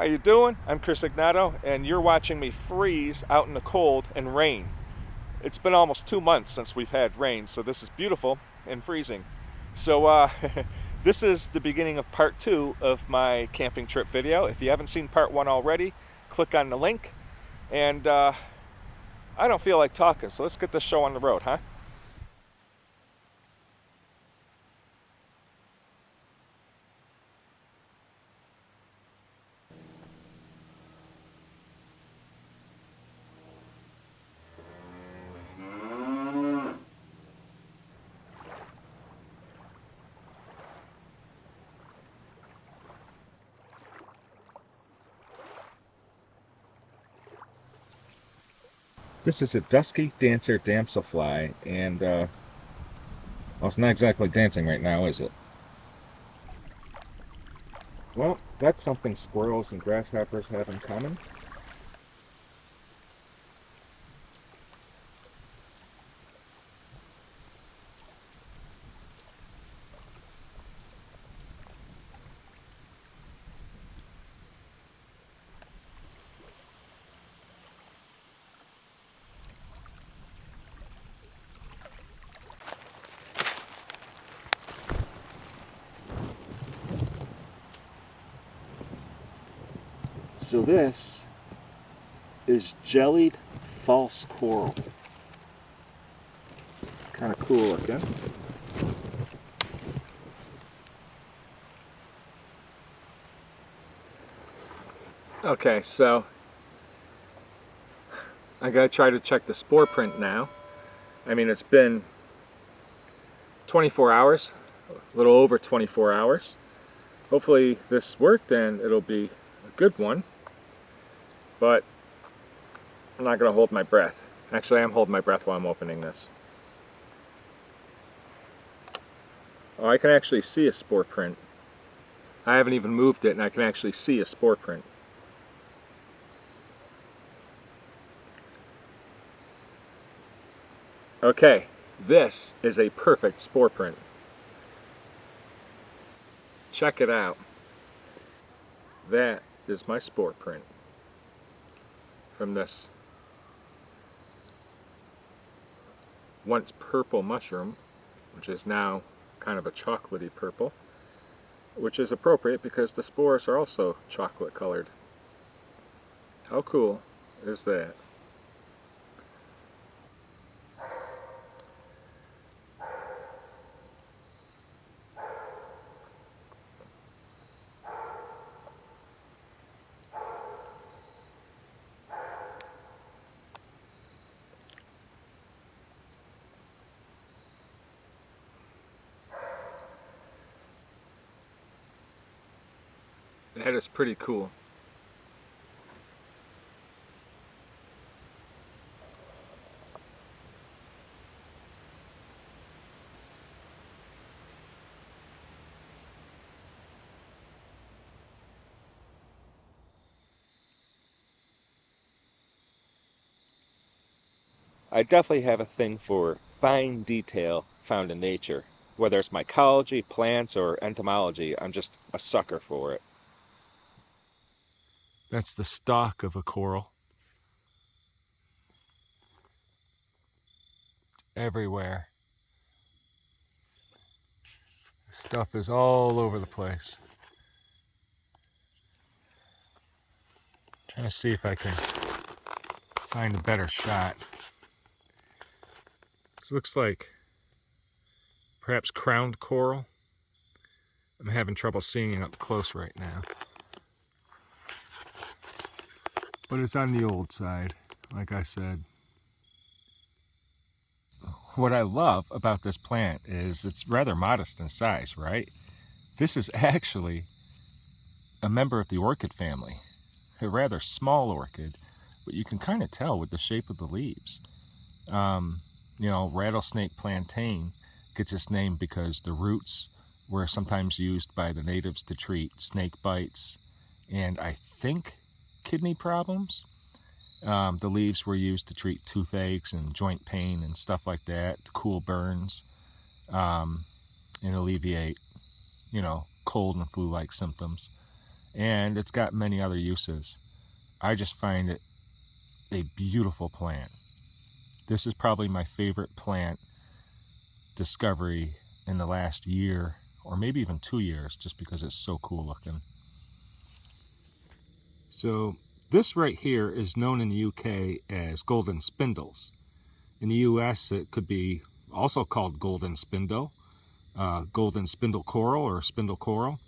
How you doing? I'm Chris Egnoto, and you're watching me freeze out in the cold and rain. It's been almost 2 months since we've had rain, so this is beautiful and freezing. So this is the beginning of part 2 of my camping trip video. If you haven't seen part 1 already, click on the link. And I don't feel like talking, so let's get this show on the road, huh? This is a dusky dancer damselfly, and well, it's not exactly dancing right now, is it? Well, that's something squirrels and grasshoppers have in common. So this is jellied false coral. Kind of cool looking. Okay, so I gotta try to check the spore print now. I mean, it's been 24 hours, a little over 24 hours. Hopefully this worked and it'll be a good one, but I'm not gonna hold my breath. Actually, I am holding my breath while I'm opening this. Oh, I can actually see a spore print. I haven't even moved it and I can actually see a spore print. Okay, this is a perfect spore print. Check it out. That is my spore print from this once purple mushroom, which is now kind of a chocolatey purple, which is appropriate because the spores are also chocolate colored. How cool is that? That is pretty cool. I definitely have a thing for fine detail found in nature. Whether it's mycology, plants, or entomology, I'm just a sucker for it. That's the stalk of a coral. Everywhere. Stuff is all over the place. Trying to see if I can find a better shot. This looks like perhaps crowned coral. I'm having trouble seeing it up close right now. But it's on the old side, like I said. What I love about this plant is it's rather modest in size, right? This is actually a member of the orchid family. A rather small orchid, but you can kind of tell with the shape of the leaves. You know, rattlesnake plantain gets its name because the roots were sometimes used by the natives to treat snake bites and I think kidney problems. The leaves were used to treat toothaches and joint pain and stuff like that, to cool burns and alleviate, you know, cold and flu-like symptoms. and it's got many other uses. I just find it a beautiful plant. This is probably my favorite plant discovery in the last year, or maybe even 2 years, just because it's so cool looking. So this right here is known in the UK as golden spindles. In the US it could be also called golden spindle, golden spindle coral or spindle coral,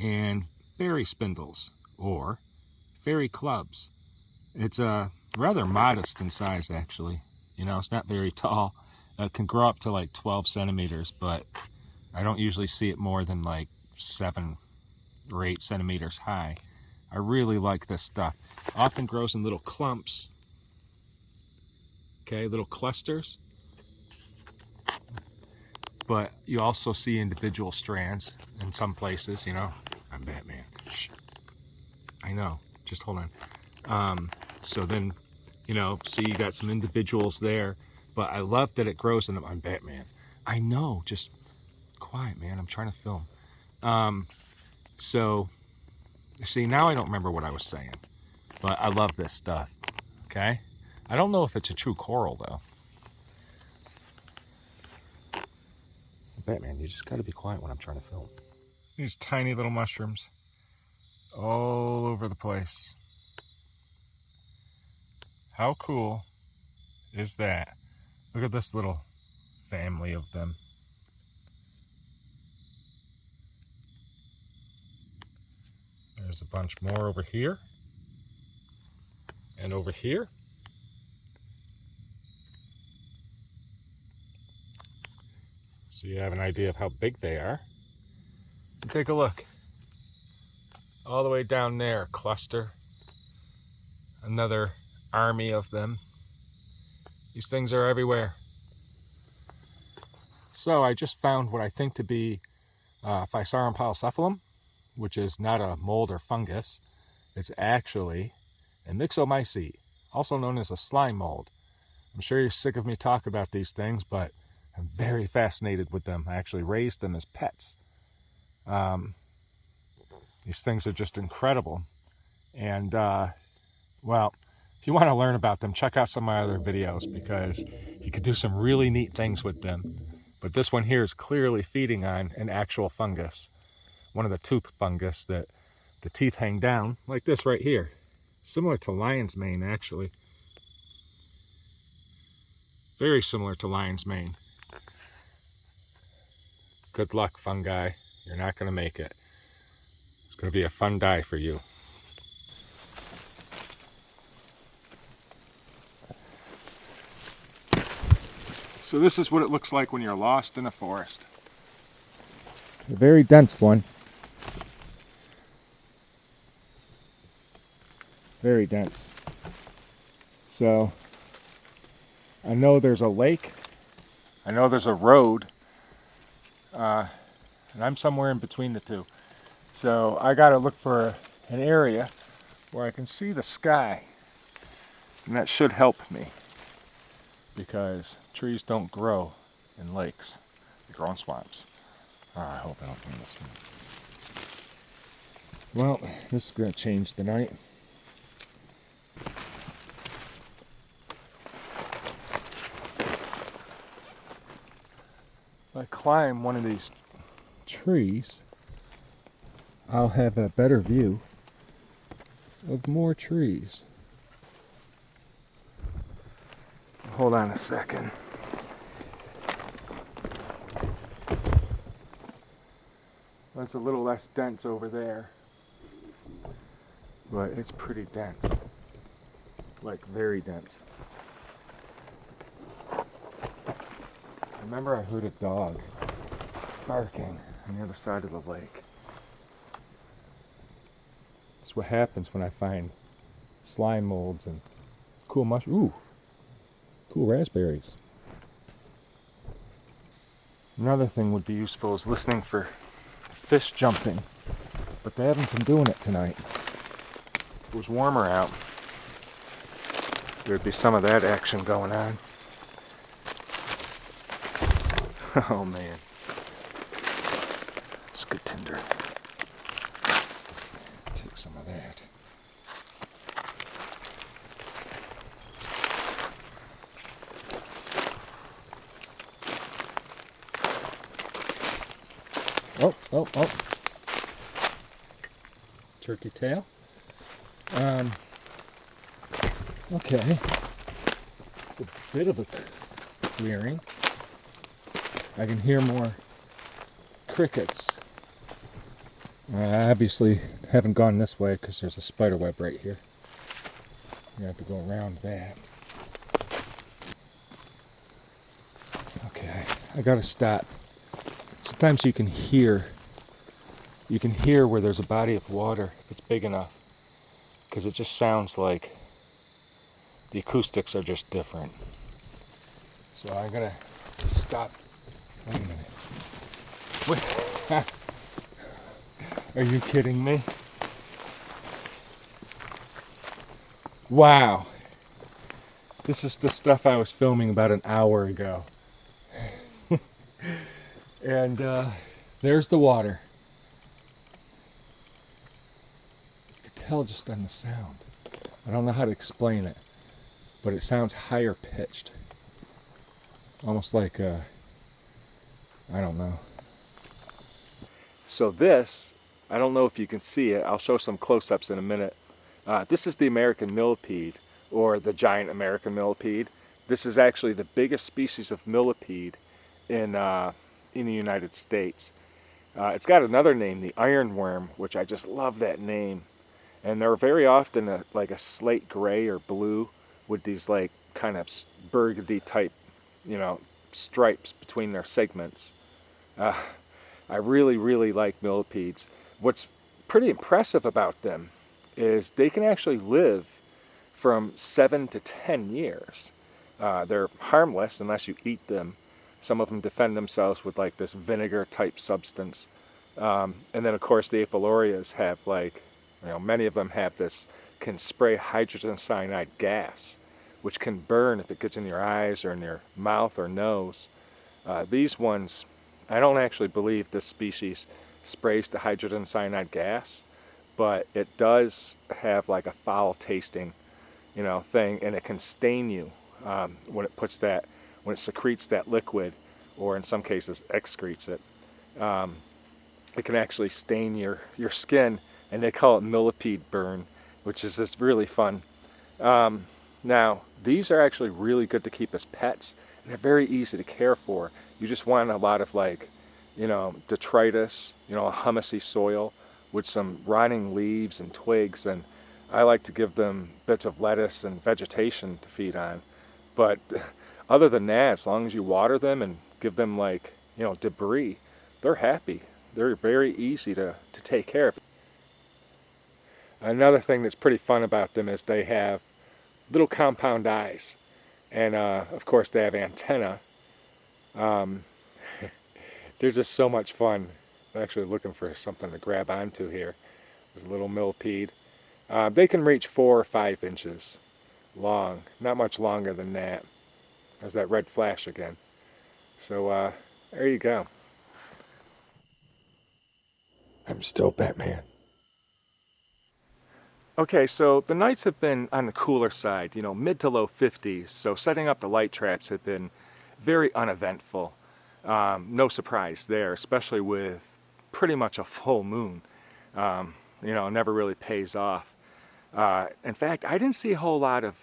and fairy spindles or fairy clubs. It's rather modest in size, actually. You know, it's not very tall. It can grow up to like 12 centimeters, but I don't usually see it more than like 7 or 8 centimeters high. I really like this stuff. It often grows in little clumps, okay, little clusters. But you also see individual strands in some places, you know. I'm Batman. Shh. I know, just hold on. So then, you know, see you got some individuals there, but I love that it grows in them. I'm Batman. I know, just quiet, man. I'm trying to film. So, see, now I don't remember what I was saying, but I love this stuff, okay? I don't know if it's a true coral, though. Batman, you just gotta be quiet when I'm trying to film. These tiny little mushrooms all over the place. How cool is that? Look at this little family of them. There's a bunch more over here and over here. So you have an idea of how big they are. And take a look. All the way down there, cluster. Another army of them. These things are everywhere. So I just found what I think to be Physarum polycephalum, which is not a mold or fungus. It's actually a myxomycete, also known as a slime mold. I'm sure you're sick of me talking about these things, but I'm very fascinated with them. I actually raised them as pets. These things are just incredible. And, well, if you want to learn about them, check out some of my other videos, because you could do some really neat things with them. But this one here is clearly feeding on an actual fungus. One of the tooth fungus that the teeth hang down, like this right here. Similar to lion's mane, actually. Very similar to lion's mane. Good luck, fungi. You're not going to make it. It's going to be a fun die for you. So this is what it looks like when you're lost in a forest. A very dense one. Very dense. So I know there's a lake. I know there's a road. And I'm somewhere in between the two. So I got to look for an area where I can see the sky. And that should help me, because trees don't grow in lakes. They grow in swamps. Oh, I hope I don't do this one. Well, this is going to change the night. If I climb one of these trees, I'll have a better view of more trees. Hold on a second. It's a little less dense over there, but it's pretty dense, like very dense. I remember I heard a dog barking on the other side of the lake. That's what happens when I find slime molds and cool mushrooms. Ooh, cool raspberries. Another thing would be useful is listening for fish jumping, but they haven't been doing it tonight. If it was warmer out, there'd be some of that action going on. Oh man, it's good tinder. Oh, oh. Turkey tail. Okay. It's a bit of a clearing. I can hear more crickets. I obviously haven't gone this way because there's a spider web right here. You have to go around that. Okay, I gotta stop. Sometimes you can hear where there's a body of water if it's big enough, because it just sounds like the acoustics are just different. So I'm gonna stop. Wait a minute. Wait. Are you kidding me? Wow. This is the stuff I was filming about an hour ago. And there's the water. You can tell just on the sound. I don't know how to explain it, but it sounds higher pitched. Almost like, I don't know. So this, I don't know if you can see it. I'll show some close-ups in a minute. This is the American millipede, or the giant American millipede. This is actually the biggest species of millipede in the United States. It's got another name, the ironworm, which I just love that name. And they're very often like a slate gray or blue with these like kind of burgundy type, stripes between their segments. I really, really like millipedes. What's pretty impressive about them is they can actually live from 7 to 10 years. They're harmless unless you eat them. Some of them defend themselves with like this vinegar type substance. And then of course the aphalorias have like, many of them have this, can spray hydrogen cyanide gas, which can burn if it gets in your eyes or in your mouth or nose. These ones, I don't actually believe this species sprays the hydrogen cyanide gas, but it does have like a foul tasting, thing, and it can stain you when it secretes that liquid, or in some cases excretes it. It can actually stain your skin, and they call it millipede burn, which is just really fun. Now, these are actually really good to keep as pets, and they're very easy to care for. You just want a lot of like, detritus, a humusy soil with some rotting leaves and twigs, and I like to give them bits of lettuce and vegetation to feed on. But other than that, as long as you water them and give them like, debris, they're happy. They're very easy to take care of. Another thing that's pretty fun about them is they have little compound eyes. And of course they have antennae. They're just so much fun. I'm actually looking for something to grab onto here. There's a little millipede. They can reach 4 or 5 inches long. Not much longer than that. There's that red flash again. So there you go. I'm still Batman. Okay, so the nights have been on the cooler side, mid to low 50s, so setting up the light traps have been very uneventful. No surprise there, especially with pretty much a full moon. It never really pays off. In fact, I didn't see a whole lot of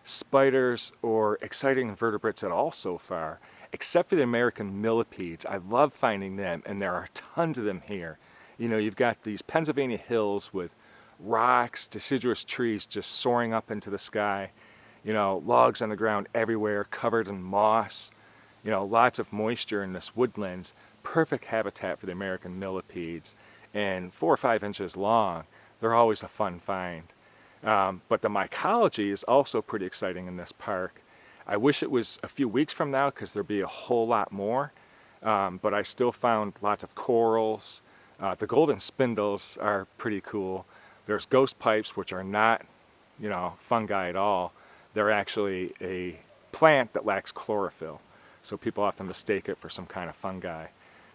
spiders or exciting invertebrates at all so far, except for the American millipedes. I love finding them, and there are tons of them here. You've got these Pennsylvania hills with rocks, deciduous trees just soaring up into the sky, logs on the ground everywhere covered in moss, lots of moisture in this woodlands, perfect habitat for the American millipedes, and 4 or 5 inches long. They're always a fun find. But the mycology is also pretty exciting in this park. I wish it was a few weeks from now because there'd be a whole lot more, but I still found lots of corals. The golden spindles are pretty cool. There's ghost pipes, which are not, fungi at all. They're actually a plant that lacks chlorophyll. So people often mistake it for some kind of fungi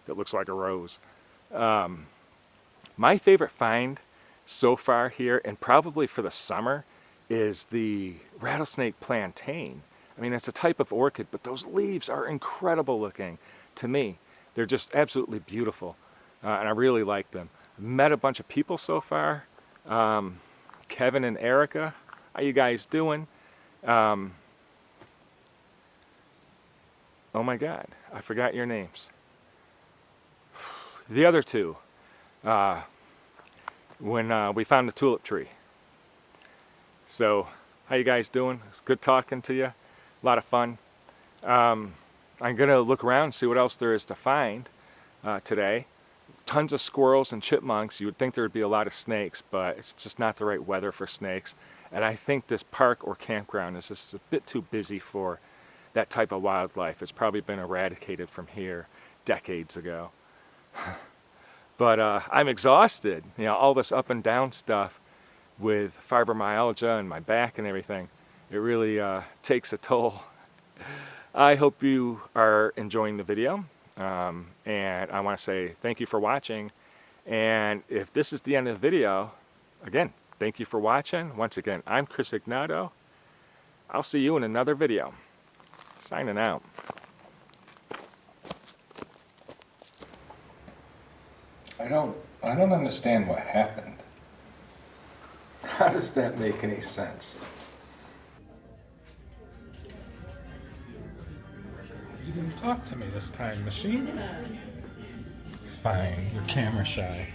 that looks like a rose. My favorite find so far here, and probably for the summer, is the rattlesnake plantain. I mean, it's a type of orchid, but those leaves are incredible looking to me. They're just absolutely beautiful. and I really like them. I've met a bunch of people so far. Kevin and Erica, how you guys doing? Oh my God, I forgot your names. The other two, when we found the tulip tree. So, how you guys doing? It's good talking to you. A lot of fun. I'm gonna look around and see what else there is to find today. Tons of squirrels and chipmunks. You would think there would be a lot of snakes, but it's just not the right weather for snakes. And I think this park or campground is just a bit too busy for that type of wildlife. It's probably been eradicated from here decades ago. But I'm exhausted. You know, all this up and down stuff with fibromyalgia and my back and everything. It really takes a toll. I hope you are enjoying the video. And I want to say thank you for watching. And if this is the end of the video, again, thank you for watching. Once again, I'm Chris Egnoto. I'll see you in another video. Signing out. I don't understand what happened. How does that make any sense? You didn't talk to me this time, machine. Fine, you're camera shy.